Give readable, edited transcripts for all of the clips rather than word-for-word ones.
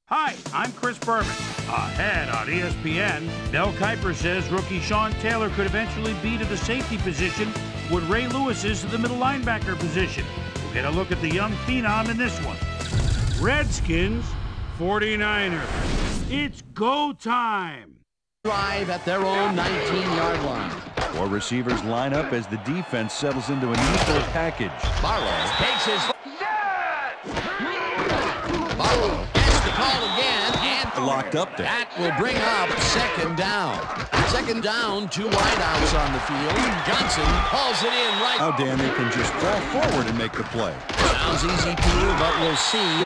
Hi, I'm Chris Berman. Ahead on ESPN, Mel Kiper says rookie Sean Taylor could eventually be to the safety position what Ray Lewis is to the middle linebacker position. We'll get a look at the young phenom in this one. Redskins, 49ers. It's go time. Drive at their own 19-yard line. Four receivers line up as the defense settles into an equal package. Barlow takes his... Barlow gets the call again, and locked up there. That will bring up second down. Second down, two wideouts on the field. Johnson hauls it in right. Now, Dan, they can just fall forward and make the play. Sounds easy, Peter, but we'll see.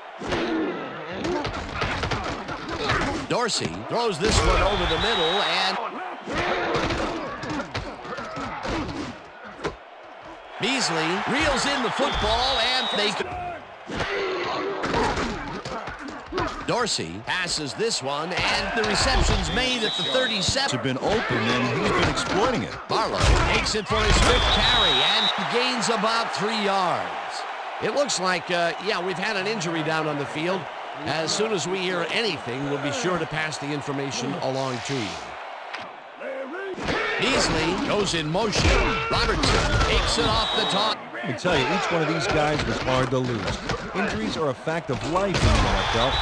Dorsey throws this one over the middle, and Beasley reels in the football, and they... Dorsey passes this one, and the reception's made at the 37. Have been open, and he's been exploiting it. Barlow takes it for his fifth carry and gains about 3 yards. It looks like, we've had an injury down on the field. As soon as we hear anything, we'll be sure to pass the information along to you. Beasley goes in motion. Robertson takes it off the top. I can tell you, each one of these guys was hard to lose. Injuries are a fact of life in the NFL.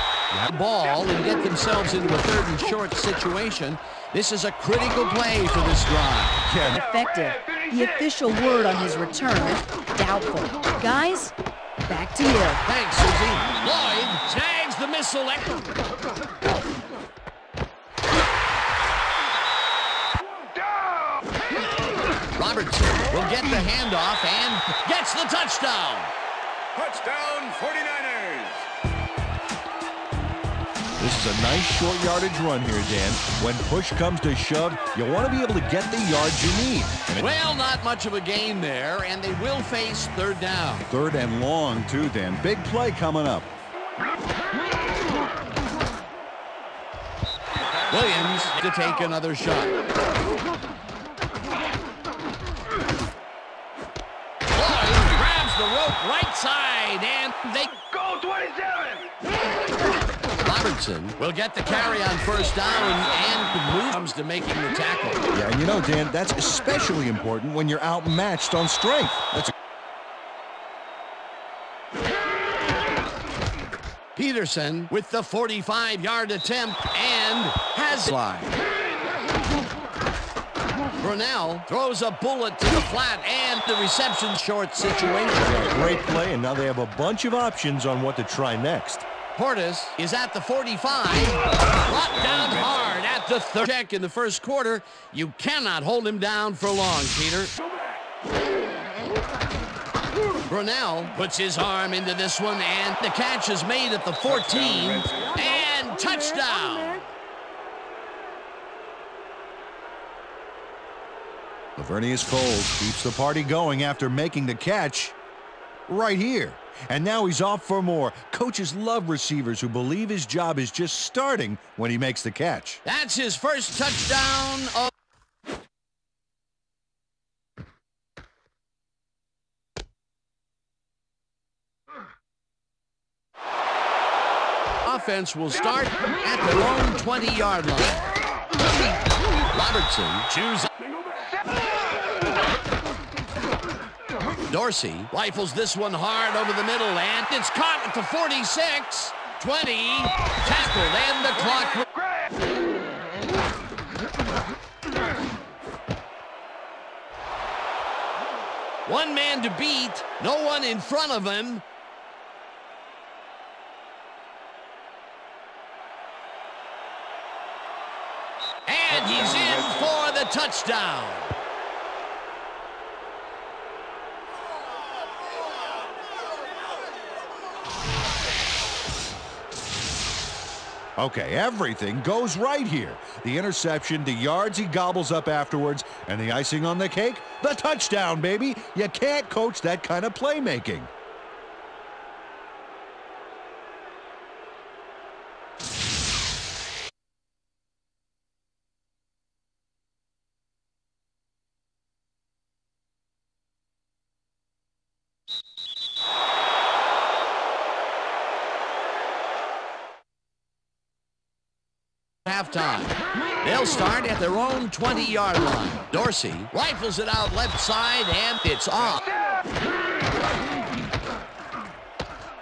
The ball and get themselves into a third and short situation. This is a critical play for this drive. Effective. The official word on his return, doubtful. Guys, back to you. Thanks, Susie. Lloyd snags the missile. Robertson will get the handoff and gets the touchdown. Touchdown, 49ers. This is a nice short yardage run here, Dan. When push comes to shove, you want to be able to get the yards you need. Well, not much of a gain there, and they will face third down. Third and long, too, Dan. Big play coming up. Williams to take another shot. Lloyd grabs the rope right side, and they Go 27! Robertson will get the carry on first down and comes to making the tackle. Yeah, and you know, Dan, that's especially important when you're outmatched on strength. Peterson with the 45-yard attempt and has slide. Brunell throws a bullet to the flat and the reception short situation. Great play, and now they have a bunch of options on what to try next. Portis is at the 45, brought down hard at the third. Check in the first quarter. You cannot hold him down for long, Peter. Brunell puts his arm into this one, and the catch is made at the 14, and touchdown. Lavernius Coles keeps the party going after making the catch right here. And now he's off for more. Coaches love receivers who believe his job is just starting when he makes the catch. That's his first touchdown of... Offense will start at their own 20-yard line. Robertson chooses... Dorsey rifles this one hard over the middle, and it's caught at the 46, 20, tackled, and the clock. One man to beat, no one in front of him. And he's in for the touchdown. Okay, everything goes right here. The interception, the yards he gobbles up afterwards, and the icing on the cake, the touchdown, baby. You can't coach that kind of playmaking. halftime. They'll start at their own 20-yard line. Dorsey rifles it out left side, and it's off.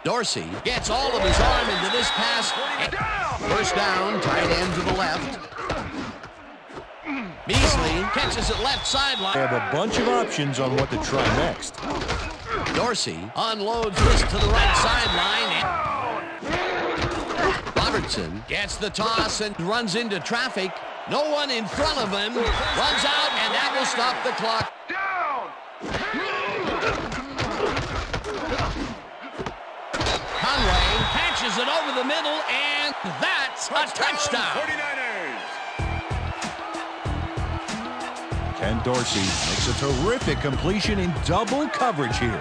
Dorsey gets all of his arm into this pass. First down, tight end to the left. Beasley catches it left sideline. They have a bunch of options on what to try next. Dorsey unloads this to the right sideline. Robertson gets the toss and runs into traffic. No one in front of him. Runs out, and that will stop the clock. Conway patches it over the middle, and that's a touchdown. Ken Dorsey makes a terrific completion in double coverage here.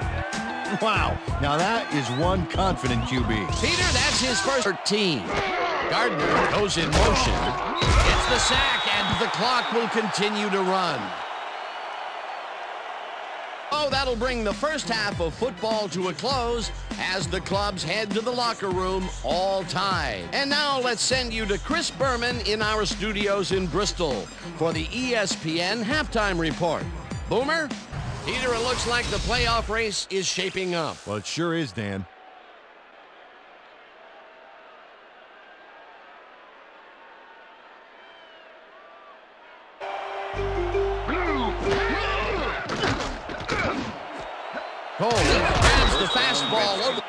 Wow, now that is one confident QB. Peter, that's his first 13. Gardner goes in motion, gets the sack, and the clock will continue to run. Oh, that'll bring the first half of football to a close as the clubs head to the locker room all tied. And now let's send you to Chris Berman in our studios in Bristol for the ESPN halftime report. Boomer? Peter, it looks like the playoff race is shaping up. Well, it sure is, Dan. Cole grabs the fastball over.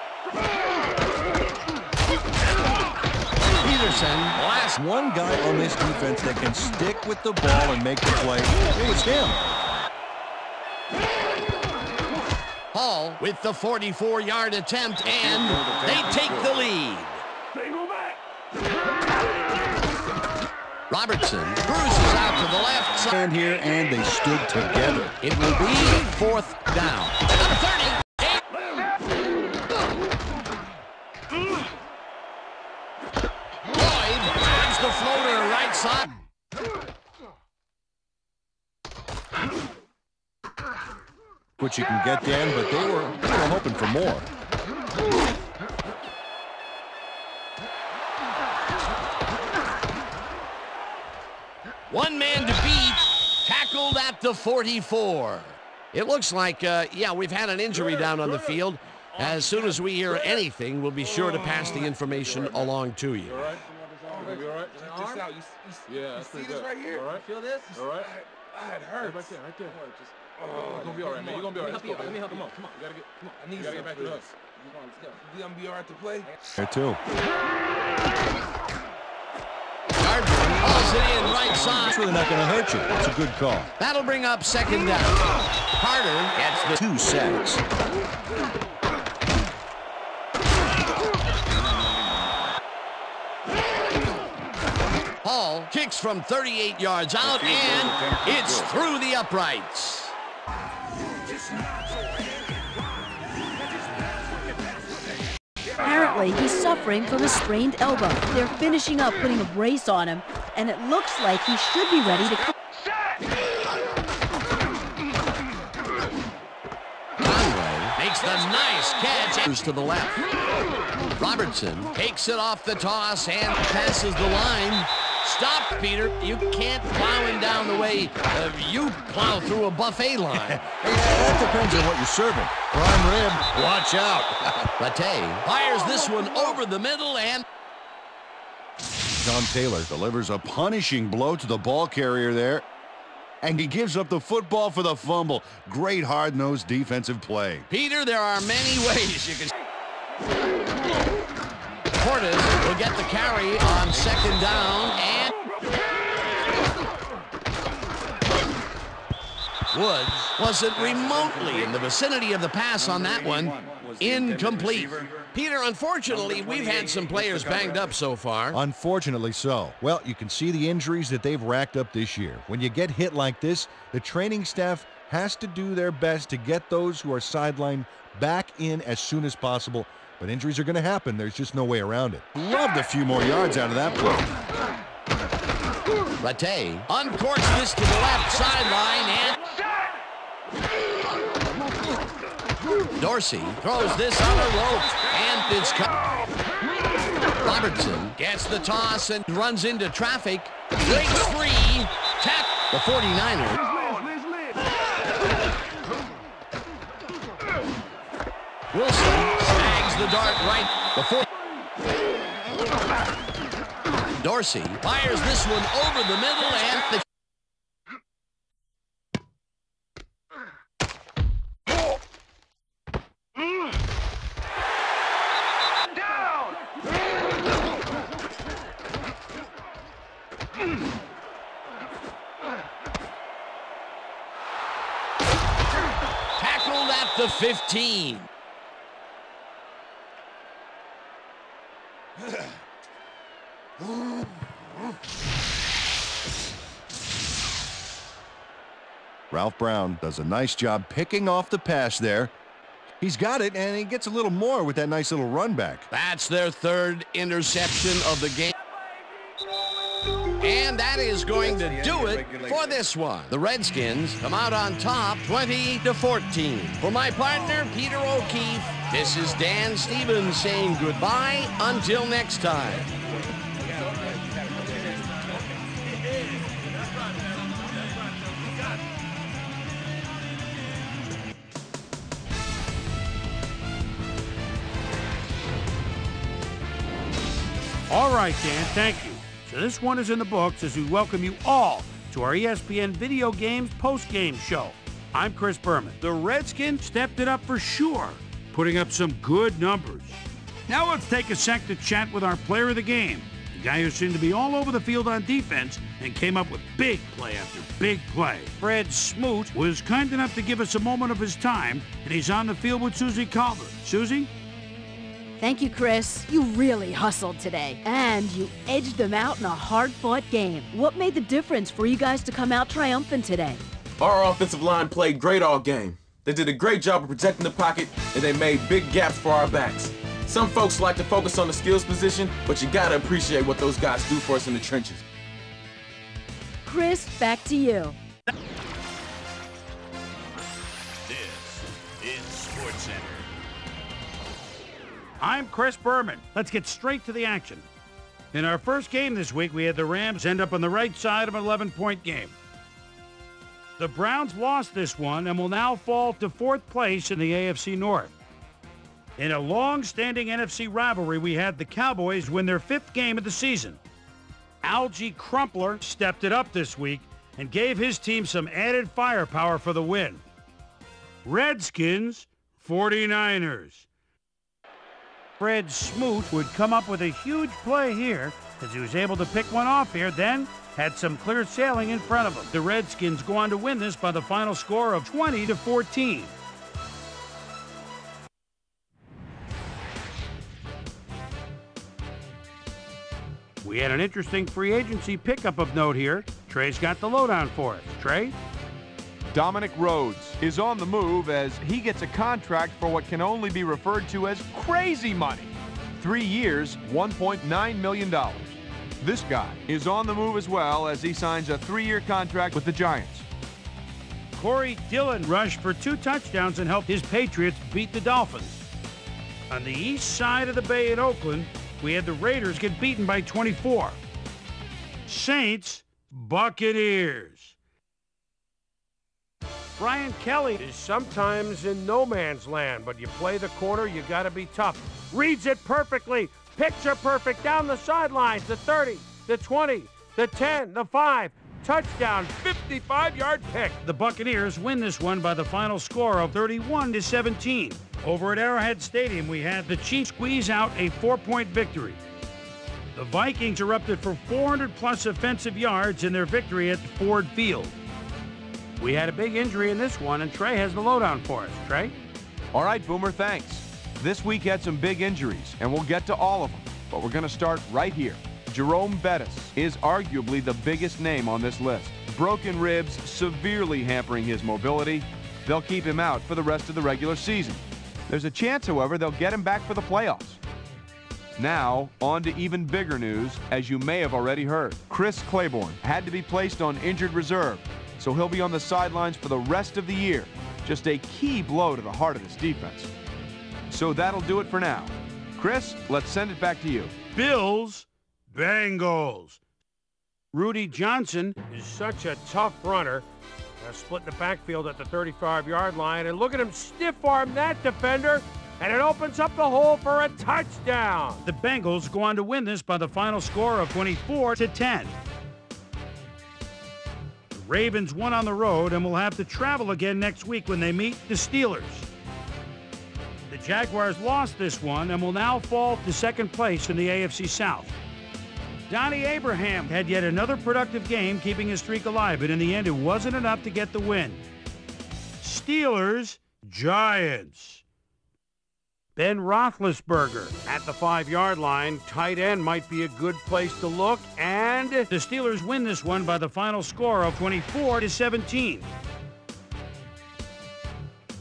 Peterson last. One guy on this defense that can stick with the ball and make the play. It was him. Hall with the 44-yard attempt, and they take the lead. Robertson cruises out to the left side Here, and they stood together. It will be fourth down. Number 30. Lloyd grabs the floater right side. What you can get, Dan, but they were hoping for more. One man to beat, tackled at the 44. It looks like, yeah, we've had an injury down on the field. As soon as we hear anything, we'll be sure to pass the information along to you. All right? You'll be all right? Just out. Yeah, that's pretty good. Right here? All right? Feel this? All right? It hurts. Right there, right there. You're going to be all right, man. You're going to be all right. Let me help you. Come on. You got to get, come on. I need you. Got to get back to us. You going to be all right to play? There, too. Gardner hauls it in right side. It's really not going to hurt you. It's a good call. That'll bring up second down. Carter gets the 2 sacks. Hall kicks from 38 yards out, and it's through the uprights. Apparently, he's suffering from a sprained elbow. They're finishing up putting a brace on him, and it looks like he should be ready to come. Conway makes the nice catch. To the left. Robertson takes it off the toss and passes the line. Stop, Peter. You can't plow him down the way you plow through a buffet line. That depends on what you're serving. Prime rib, watch out. Rattay fires this one over the middle, and John Taylor delivers a punishing blow to the ball carrier there, and he gives up the football for the fumble. Great hard-nosed defensive play. Peter, there are many ways you can. Cortez will get the carry on second down, and Woods wasn't remotely in the vicinity of the pass on that one. Incomplete. Peter, unfortunately, we've had some players banged up so far. Unfortunately so. Well, you can see the injuries that they've racked up this year. When you get hit like this, the training staff has to do their best to get those who are sidelined back in as soon as possible. But injuries are going to happen. There's just no way around it. Loved a few more yards out of that play. Rattay uncorks this to the left sideline, and Dorsey throws this on a rope, and it's cut. Robertson gets the toss and runs into traffic. Breaks free. Tap the 49ers. Wilson snags the dart right before. Dorsey fires this one over the middle and the tackled at the 15. Ralph Brown does a nice job picking off the pass there. He's got it, and he gets a little more with that nice little run back. That's their third interception of the game. And that is going to do it for this one. The Redskins come out on top 20-14. For my partner, Peter O'Keefe, this is Dan Stevens saying goodbye until next time. All right, Dan, thank you. So this one is in the books as we welcome you all to our ESPN Video Games post-game show. I'm Chris Berman. The Redskins stepped it up for sure, putting up some good numbers. Now let's take a sec to chat with our player of the game, the guy who seemed to be all over the field on defense and came up with big play after big play. Fred Smoot was kind enough to give us a moment of his time, and he's on the field with Susie Calder. Susie? Thank you, Chris. You really hustled today, and you edged them out in a hard-fought game. What made the difference for you guys to come out triumphant today? Our offensive line played great all game. They did a great job of protecting the pocket, and they made big gaps for our backs. Some folks like to focus on the skills position, but you gotta appreciate what those guys do for us in the trenches. Chris, back to you. This is SportsCenter. I'm Chris Berman. Let's get straight to the action. In our first game this week, we had the Rams end up on the right side of an 11-point game. The Browns lost this one and will now fall to fourth place in the AFC North. In a long-standing NFC rivalry, we had the Cowboys win their fifth game of the season. Algie Crumpler stepped it up this week and gave his team some added firepower for the win. Redskins, 49ers. Fred Smoot would come up with a huge play here as he was able to pick one off here, then had some clear sailing in front of him. The Redskins go on to win this by the final score of 20-14. We had an interesting free agency pickup of note here. Trey's got the lowdown for us. Trey? Dominic Rhodes is on the move as he gets a contract for what can only be referred to as crazy money. 3 years, $1.9 million. This guy is on the move as well as he signs a 3-year contract with the Giants. Corey Dillon rushed for 2 touchdowns and helped his Patriots beat the Dolphins. On the east side of the bay in Oakland, we had the Raiders get beaten by 24. Saints, Buccaneers. Brian Kelly is sometimes in no man's land, but you play the corner, you gotta be tough. Reads it perfectly, picture perfect down the sidelines, the 30, the 20, the 10, the 5, touchdown, 55-yard pick. The Buccaneers win this one by the final score of 31-17. Over at Arrowhead Stadium, we had the Chiefs squeeze out a 4-point victory. The Vikings erupted for 400-plus offensive yards in their victory at Ford Field. We had a big injury in this one, and Trey has the lowdown for us. Trey? All right, Boomer, thanks. This week had some big injuries, and we'll get to all of them. But we're going to start right here. Jerome Bettis is arguably the biggest name on this list. Broken ribs severely hampering his mobility. They'll keep him out for the rest of the regular season. There's a chance, however, they'll get him back for the playoffs. Now, on to even bigger news, as you may have already heard. Chris Claiborne had to be placed on injured reserve, so he'll be on the sidelines for the rest of the year. Just a key blow to the heart of this defense. So that'll do it for now. Chris, let's send it back to you. Bills, Bengals. Rudy Johnson is such a tough runner. Split in the backfield at the 35-yard line, and look at him stiff-arm that defender, and it opens up the hole for a touchdown. The Bengals go on to win this by the final score of 24-10. The Ravens won on the road and will have to travel again next week when they meet the Steelers. The Jaguars lost this one and will now fall to second place in the AFC South. Donnie Abraham had yet another productive game, keeping his streak alive, but in the end, it wasn't enough to get the win. Steelers, Giants. Ben Roethlisberger at the 5-yard line. Tight end might be a good place to look, and the Steelers win this one by the final score of 24-17.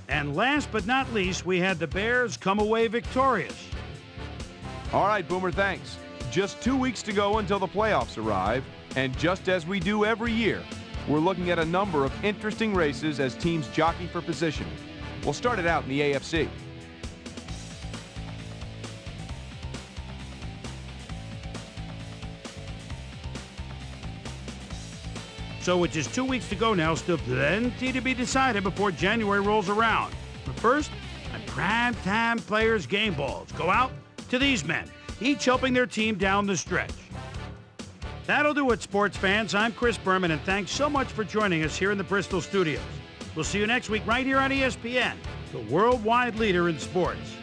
And last but not least, we had the Bears come away victorious. All right, Boomer, thanks. Just 2 weeks to go until the playoffs arrive, and just as we do every year, we're looking at a number of interesting races as teams jockey for position. We'll start it out in the AFC. So with just 2 weeks to go now, still plenty to be decided before January rolls around. But first, my primetime players' game balls go out to these men, each helping their team down the stretch. That'll do it, sports fans. I'm Chris Berman, and thanks so much for joining us here in the Bristol studios. We'll see you next week right here on ESPN, the worldwide leader in sports.